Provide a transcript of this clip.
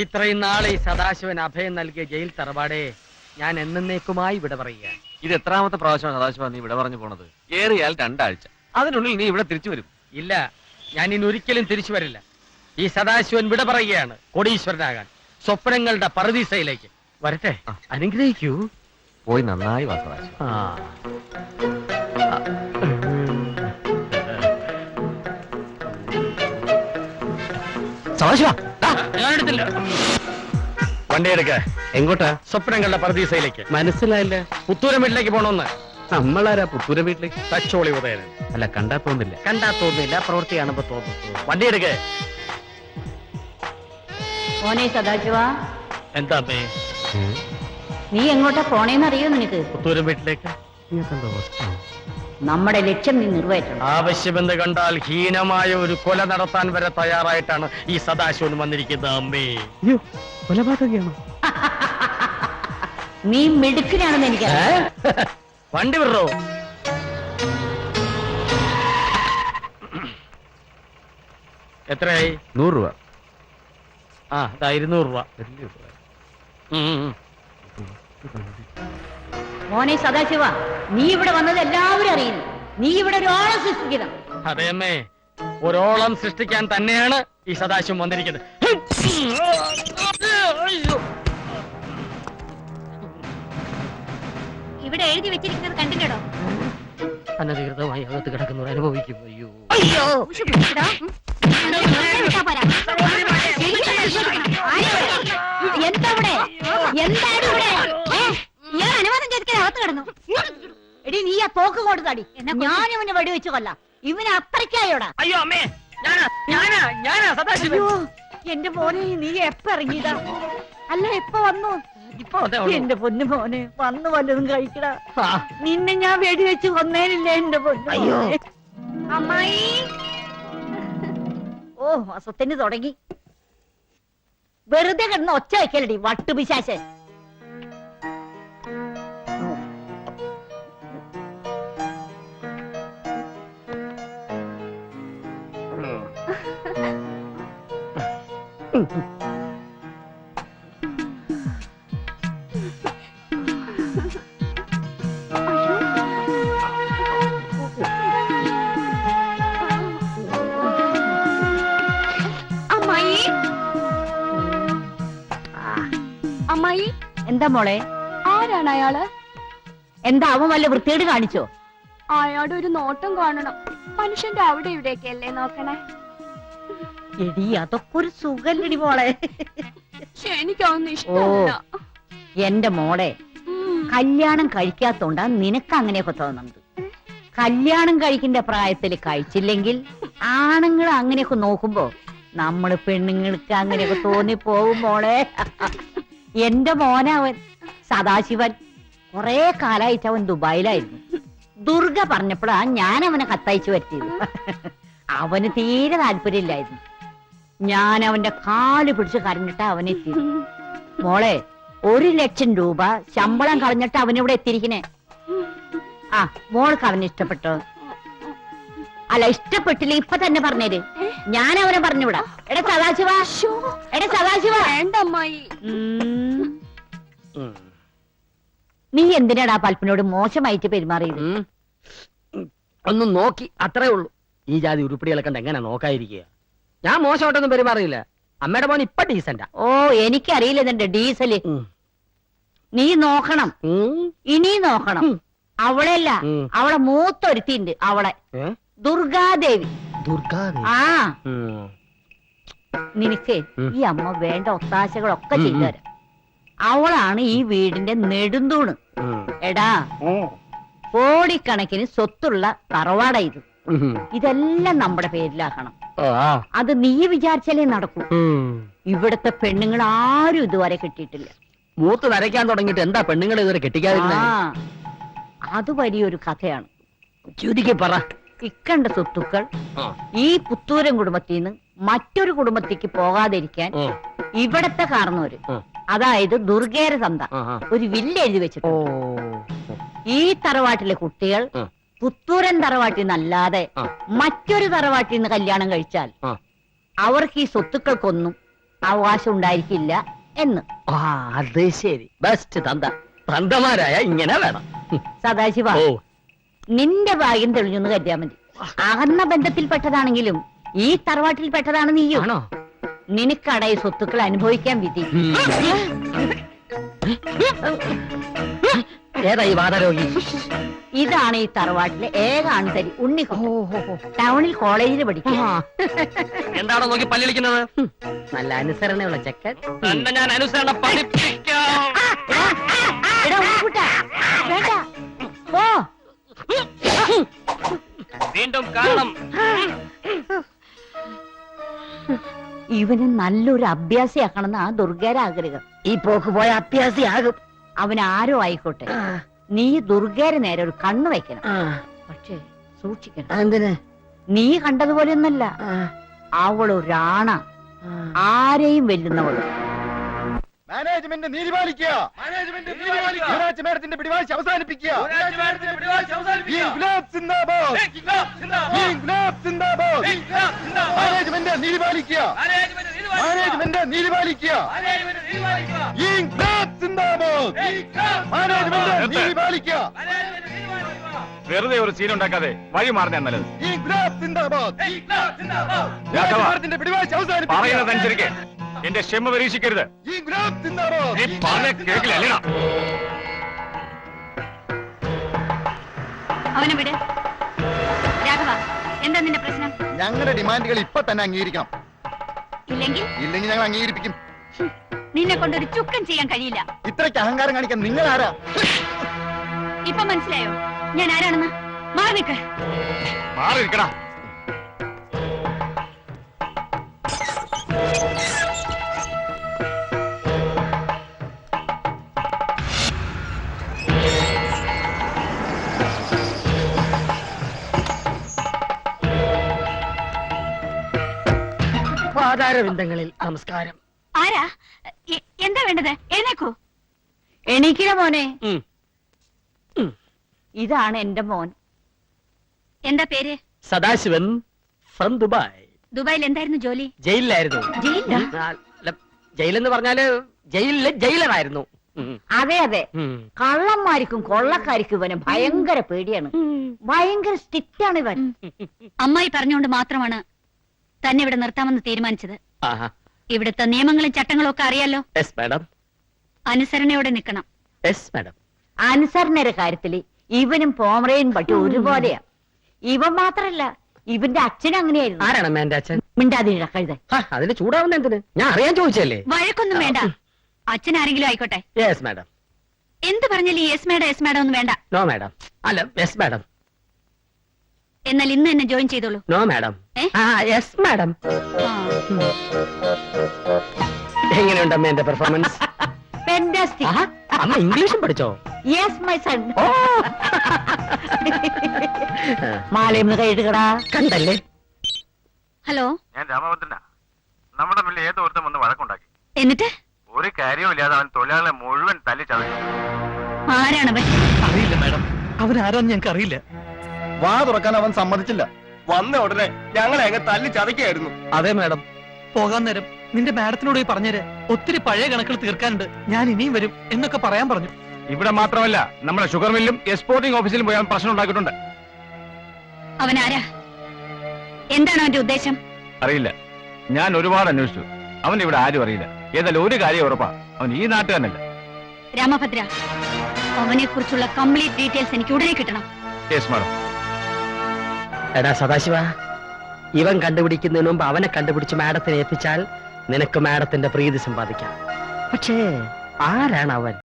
ഇത്രയും നാളെ ഈ സദാശിവൻ അഭയം നൽകിയ ജയിൽ തറവാടേ ഞാൻ എന്നേക്കുമായി ഇവിടെ പറയുക. ഇത് എത്രാമത്തെ പ്രാവശ്യമാണ് സദാശിവ നീ ഇവിടെ പറഞ്ഞു പോണത്? ഏറിയാൽ 2 ആഴ്ച, അതിനുള്ളിൽ നീ ഇവിടെ തിരിച്ചു വരും. ഇല്ല, ഞാൻ ഇനി ഒരിക്കലും തിരിച്ചു വരില്ല. ഈ സദാശിവൻ വിട പറയുകയാണ് കോടീശ്വരനാകാൻ, സ്വപ്നങ്ങളുടെ പറുദീസയിലേക്ക്. വരട്ടെ, അനുഗ്രഹിക്കൂ. പോയി നന്നായി വാ സദാശിവ. സദാശിവ, ഞാൻ എടുത്തില്ല. വണ്ടി എടുക്ക. എങ്ങോട്ടാ? സ്വപ്നങ്ങളുടെ പറുദീസയിലേക്ക്. മനസ്സിലായില്ല. പുത്തൂരം വീട്ടിലേക്ക് പോണോന്ന്. നമ്മളാരാ പുത്തൂരം വീട്ടിലേക്ക്? തച്ചോളി ഉദയനൻ. അല്ല, കണ്ടാ തോന്നില്ല. കണ്ടാ തോന്നില്ല, പ്രവൃത്തി കാണുമ്പോ തോന്നുന്നു. വണ്ടി എടുക്ക. മോനെ സദാശിവ, എന്താ അമ്മേ? നീ എങ്ങോട്ടാ പോണേന്നറിയോ നിനക്ക്? പുത്തൂരം വീട്ടിലേക്ക്. നമ്മുടെ ലക്ഷ്യം നീ നിറവേറ്റണം. ആവശ്യമെന്ന് കണ്ടാൽ ഹീനമായ ഒരു കൊല നടത്താൻ വരെ തയ്യാറായിട്ടാണ് ഈ സദാശിവൻ വന്നിരിക്കുന്നത്. അമ്മേ, കൊലപാതകയാണോ? നീ മിടുക്കനാണെന്ന് എനിക്കറിയാം. വണ്ടി വിടറോ? എത്രയായി? 100 രൂപ. ആ, 200 രൂപ. മോനെ സദാശിവ, നീ ഇവിടെ വന്നത് എല്ലാവരും അറിയുന്നു. നീ ഇവിടെ ഒരു ഓളം സൃഷ്ടിക്കണം. അതെ അമ്മേ, ഒരോളം സൃഷ്ടിക്കാൻ തന്നെയാണ് ഈ സദാശിവം വന്നിരിക്കുന്നത്. ഇവിടെ എഴുതി വെച്ചിരിക്കുന്നത് കണ്ടിട്ടോ? അനധികൃതമായി അകത്ത് കിടക്കുന്നവർ അനുഭവിക്കും. അയ്യോ എന്താ ഇവിടെ? എന്താണ് ഇവിടെ? അനുവാദം ചോദിക്കാൻ അകത്ത് കിടന്നു. എടി, നീ ആ തോക്ക് കൊടുത്താടി. ഞാൻ ഇവനെ വെടിവെച്ച് കൊല്ലാം. ഇവന് അത്രയ്ക്കായോടാ. അയ്യോ അമ്മേ, ഞാനാ സദാശിവൻ. അയ്യോ, എന്റെ മോനെ, നീ എപ്പ ഇറങ്ങിയതാ? അല്ല, എപ്പ വന്നു? ഇപ്പൊ എന്റെ പൊന്നു മോനെ, വന്ന് വല്ലതും കഴിക്കടാ. നിന്നെ ഞാൻ വെടിവെച്ച് കൊന്നേനില്ലേ എന്റെ പൊന്നു? അയ്യോ അമ്മായി. ഓ, അസത്തിന് തുടങ്ങി. വെറുതെ കിടന്ന് ഒച്ച വയ്ക്കലടി വട്ടുപിശാശെ. അമ്മായി, എന്താ മോളെ? ആരാണ് അയാള്? എന്താ അവൻ വല്ല വൃത്തിയോട് കാണിച്ചോ? അയാളുടെ ഒരു നോട്ടം കാണണം. മനുഷ്യന്റെ അവിടെ ഇവിടെയൊക്കെ അല്ലേ നോക്കണേ? എടി, അതൊക്കെ ഒരു സുഖല്ലടി മോളെ. എനിക്കൊന്നും ഇഷ്ടമല്ല. എന്റെ മോളെ, കല്യാണം കഴിക്കാത്തോണ്ടാ നിനക്ക് അങ്ങനെയൊക്കെ തോന്നുന്നത്. കല്യാണം കഴിക്കേണ്ട പ്രായത്തിൽ കഴിച്ചില്ലെങ്കിൽ ആണുങ്ങൾ അങ്ങനെയൊക്കെ നോക്കുമ്പോ നമ്മള് പെണ്ണുങ്ങൾക്ക് അങ്ങനെയൊക്കെ തോന്നിപ്പോവും മോളെ. എന്റെ മോനവൻ സദാശിവൻ കൊറേ കാലായിട്ട് അവൻ ദുബായിലായിരുന്നു. ദുർഗ പറഞ്ഞപ്പോഴാ ഞാൻ അവനെ കത്തയച്ചു വരുത്തിയത്. അവന് തീരെ താല്പര്യമില്ലായിരുന്നു. ഞാൻ അവന്റെ കാല് പിടിച്ച് കരഞ്ഞിട്ടാ അവനെത്തിയത്. മോളെ, 1,00,000 രൂപ ശമ്പളം കളഞ്ഞിട്ട് അവനിവിടെ എത്തിയിരിക്കണേ. ആ, മോൾക്ക് അവന് ഇഷ്ടപ്പെട്ടോ? അല്ല, ഇഷ്ടപ്പെട്ടില്ല ഇപ്പൊ തന്നെ പറഞ്ഞേര്. ഞാൻ അവനെ പറഞ്ഞുവിടാ. എടാ സദാശിവ, എടാ സദാശിവ. വേണ്ട അമ്മായി. നീ എന്തിനാടാ പൽപ്പിനോട് മോശമായിട്ട് പെരുമാറിയത്? ഒന്ന് നോക്കി, അത്രേ ഉള്ളൂ. ഈ ജാതി ഉരുപ്പടികളെ കണ്ട് എങ്ങനെ നോക്കാതിരിക്കുക? ഞാൻ മോശമായിട്ടൊന്നും പെരുമാറിയില്ല. അമ്മയുടെ മോൻ ഇപ്പൊ ഡീസന്റാ. ഓ, എനിക്കറിയില്ല നിന്റെ ഡീസല്. നീ നോക്കണം, ഇനി നോക്കണം. അവളെയല്ല, അവളെ മൂത്തൊരുത്തിണ്ട്. അവളെ ദുർഗാദേവി. ആ, നിനക്ക് ഈ അമ്മ വേണ്ട ഒത്താശകളൊക്കെ ചെയ്തുതരാം. അവളാണ് ഈ വീടിന്റെ നെടുന്തൂണ്. എടാ, കോടിക്കണക്കിന് സ്വത്തുള്ള തറവാട ഇത്. ഇതെല്ലാം നമ്മുടെ പേരിലാക്കണം. അത് നീ വിചാരിച്ചാലേ നടക്കൂ. ഇവിടത്തെ പെണ്ണുങ്ങൾ ആരും ഇതുവരെ കിട്ടിയിട്ടില്ല. മൂത്ത് നരയ്ക്കാൻ തുടങ്ങിയിട്ട് എന്താ പെണ്ണുങ്ങൾ ഇതുവരെ കെട്ടിക്കാതിരുന്നേ? അത് വലിയൊരു കഥയാണ്. ചുരുക്കി പറ. ഇക്കണ്ട സ്വത്തുക്കൾ ഈ പുത്തൂരൻ കുടുംബത്തിൽ നിന്ന് മറ്റൊരു കുടുംബത്തേക്ക് പോകാതിരിക്കാൻ ഇവിടത്തെ കാരണവര്, അതായത് ദുർഗേര തന്ത, ഒരു വില്ല് എഴുതി വെച്ചിട്ടുണ്ട്. ഈ തറവാട്ടിലെ കുട്ടികൾ പുത്തൂരൻ തറവാട്ടിൽ നിന്നല്ലാതെ മറ്റൊരു തറവാട്ടിൽ നിന്ന് കല്യാണം കഴിച്ചാൽ അവർക്ക് ഈ സ്വത്തുക്കൾക്കൊന്നും അവകാശം ഉണ്ടായിരിക്കില്ല എന്ന്. ആ അത് ശരി, ബെസ്റ്റ് തന്ത. തന്തമാരായ ഇങ്ങനെ വേണം. സദാശിവ, ഓ നിന്റെ ഭാഗ്യം തെളിഞ്ഞൊന്ന് കരുതിയാ മതി. അകന്ന ബന്ധത്തിൽപ്പെട്ടതാണെങ്കിലും ഈ തറവാട്ടിൽപ്പെട്ടതാണ് നീയും. ആണോ? നിനക്കടയി സ്വത്തുക്കൾ അനുഭവിക്കാൻ വിധി. ഏതാ ഈ വാദരോഗി? ഇതാണ് ഈ തറവാട്ടിലെ ഏക ആൺതരി ഉണ്ണിക്കുട്ടൻ. ടൗണിൽ കോളേജിൽ പഠിക്കും. എന്താണോ നോക്കി പല്ലിളിക്കുന്നത്? നല്ല അനുസരണയുള്ള ചെക്കൻ. തന്നെ ഞാൻ അനുസരണ പഠിപ്പിക്കാം. എടാ ഉണ്ണിക്കുട്ടാ, വേണ്ട, പോ. വീണ്ടും കാണണം. ഇവന് നല്ലൊരു അഭ്യാസിയാക്കണമെന്ന് ആ ദുർഗയുടെ ആഗ്രഹം. ഈ പോക്ക് പോയ അത്യാവശ്യാകും. അവൻ ആരോ ആയിക്കോട്ടെ, നീ ദുർഗയുടെ നേരെ ഒരു കണ്ണു വെക്കണം. പക്ഷേ സൂക്ഷിക്കണം. എന്തിന്? നീ കണ്ടതുപോലെയൊന്നല്ല, അവളൊരാണ, ആരെയും വെല്ലുന്നവള്. മാനേജ്മെന്റ് നീതി പാലിക്കുക. യുവരാജ് മേഡത്തിന്റെ പിടിവാശി അവസാനിപ്പിക്കുക. ഇൻക്ലാബ് സിന്ദാബാദ്. ഇൻക്ലാബ് സിന്ദാബാദ്. മാനേജ്മെന്റ് നീതി പാലിക്കുക. മാനേജ്മെന്റ് നീതി പാലിക്കുക. ഇൻക്ലാബ് സിന്ദാബാദ്. മാനേജ്മെന്റ് നീതി പാലിക്കുക. വെറുതെ ഒരു സീൻ ഉണ്ടാക്കാതെ വഴി മാറുന്ന നല്ലത്. ഇൻക്ലാബ് സിന്ദാബാദ്. രാഘവ, മേഡത്തിന്റെ പിടിവാശി അവസാനിപ്പിക്കുക. പറയുന്നതനുസരിക്ക് എന്റെ ക്ഷമ പരീക്ഷിക്കരുത്. ഇൻക്ലാബ് സിന്ദാബാദ്. നീ പറഞ്ഞ കേൾക്കില്ല അല്ലേടാ? അവനെ വിട്. രാഘവ, എന്താ നിന്റെ പ്രശ്നം? ഞങ്ങളുടെ ഡിമാൻഡുകൾ ഇപ്പൊ തന്നെ അംഗീകരിക്കണം. ഇല്ലെങ്കിൽ ഇല്ലെങ്കിൽ ഞങ്ങൾ അംഗീകരിപ്പിക്കും. നിന്നെ കൊണ്ടൊരു ചുക്കം ചെയ്യാൻ കഴിയില്ല. ഇത്രയ്ക്ക് അഹങ്കാരം കാണിക്കാൻ നിങ്ങൾ ആരാ? ഇപ്പൊ മനസ്സിലായോ ഞാൻ ആരാണെന്ന്? മാറി നിൽക്ക്. മാറി നിൽക്കടാ. പാതാരവിന്ദങ്ങളിൽ നമസ്കാരം. ആരാ? എന്താ വേണ്ടത്? എഴുന്നേക്കൂ. എണീക്കില്ല മോനെ. ഉം. ഇതാണ് എന്റെ മോൻ. എന്താ പേര്? Sadasivan from Dubai. ദുബായിൽ എന്തായിരുന്നു ജോലി? ജയിലിലായിരുന്നു. ജയിലിലാ? ജയിലെന്ന് പറഞ്ഞാല് ജയിലിലെ ജയിലറായിരുന്നു. അതെ അതെ, കള്ളന്മാർക്കും കൊള്ളക്കാർക്കും ഇവന് ഭയങ്കര പേടിയാണ്. ഭയങ്കര സ്ട്രിക്റ്റ് ആണ് ഇവൻ. അമ്മായി പറഞ്ഞുകൊണ്ട് മാത്രമാണ് തന്നെ ഇവിടെ നിർത്താമെന്ന് തീരുമാനിച്ചത്. ആഹാ. ഇവിടുത്തെ നിയമങ്ങളും ചട്ടങ്ങളും ഒക്കെ അറിയാലോ. Yes madam. അനുസരണയോടെ നിൽക്കണം. Yes madam. അനുസരണയുടെ കാര്യത്തില് ഇവനും പോമറയും പട്ടി ഒരുപോലെയാ. ഇവൻ മാത്രല്ല, ഇവന്റെ അച്ഛൻ അങ്ങനെയായിരുന്നു. ആരാണ് എന്റെ അച്ഛൻ? മിണ്ടാതിരിട കഴുത. അതിന് ചൂടാവുന്ന എന്തിന്? ഞാൻ അറിയാൻ ചോദിച്ചല്ലേ. വഴക്കൊന്നും വേണ്ട. അച്ഛൻ ആരെങ്കിലും ആയിക്കോട്ടെ. Yes madam. എന്ത് പറഞ്ഞാലും യെസ് മാഡം ഒന്നും വേണ്ട. No madam. അല്ല യെസ് മാഡം. എന്നാൽ ഇന്ന് തന്നെ ജോയിൻ ചെയ്തോളൂ. No madam. ഏ? Yes madam. ആ. എങ്ങനെയുണ്ട് അമ്മ എന്റെ പെർഫോമൻസ്? ഫാന്റാസ്റ്റിക്. അമ്മ ഇംഗ്ലീഷും പഠിച്ചോ? Yes my son. മാലയും കൈയിടുകടാ. കണ്ടല്ലേ? ഹലോ. ഞാൻ രാമഭദ്രനാ. നമ്മുടെ മുന്നിൽ ഏതോ ഒരുത്തം വന്ന് വഴക്കുണ്ടാക്കി. എന്നിട്ട് ഒരു കാര്യവും ഇല്ലാതെ അവൻ തൊഴിലാളികളെ മുഴുവൻ തല്ലി ചതച്ചു. ആരാണവൻ? അറിയില്ല മാഡം, അവരാരാന്ന് ഞങ്ങൾക്ക് അറിയില്ല. വാ തുറക്കാൻ അവൻ സമ്മതിച്ചില്ല. വന്ന ഉടനെ ഞങ്ങളെ അങ്ങ് തല്ലി ചതയ്ക്കായിരുന്നു. അതെ മാഡം, പോകാൻ നേരം നിന്റെ മാഡത്തിനോട് പോയി പറഞ്ഞേര്. ഒത്തിരി പഴയ കണക്കുകൾ തീർക്കാനുണ്ട്, ഞാൻ ഇനിയും വരും എന്നൊക്കെ പറയാൻ പറഞ്ഞു. ഇവിടെ മാത്രമല്ല, നമ്മുടെ ഷുഗർ മില്ലും എക്സ്പോർട്ടിംഗ് ഓഫീസിലും പോയി അവൻ പ്രശ്നം ഉണ്ടാക്കിയിട്ടുണ്ട്. അവൻ ആരാ? എന്താണ് അവന്റെ ഉദ്ദേശം? അറിയില്ല, ഞാൻ ഒരുപാട് അന്വേഷിച്ചു. അവൻ ഇവിടെ ആരും അറിയില്ല. ഏതായാലും ഒരു കാര്യം ഉറപ്പാ, അവൻ ഈ നാട്ടുകാരനല്ല. രാമഭദ്ര, അവനെ കുറിച്ചുള്ള കംപ്ലീറ്റ് ഡീറ്റെയിൽസ് എനിക്ക് ഉടനെ കിട്ടണം. Yes madam. എടാ സദാശിവ, ഇവൻ കണ്ടുപിടിക്കുന്നതിന് മുമ്പ് അവനെ കണ്ടുപിടിച്ച് മാഡത്തിനെ എത്തിച്ചാൽ നിനക്ക് മാഡത്തിന്റെ പ്രീതി സമ്പാദിക്കാം. പക്ഷേ ആരാണ് അവൻ?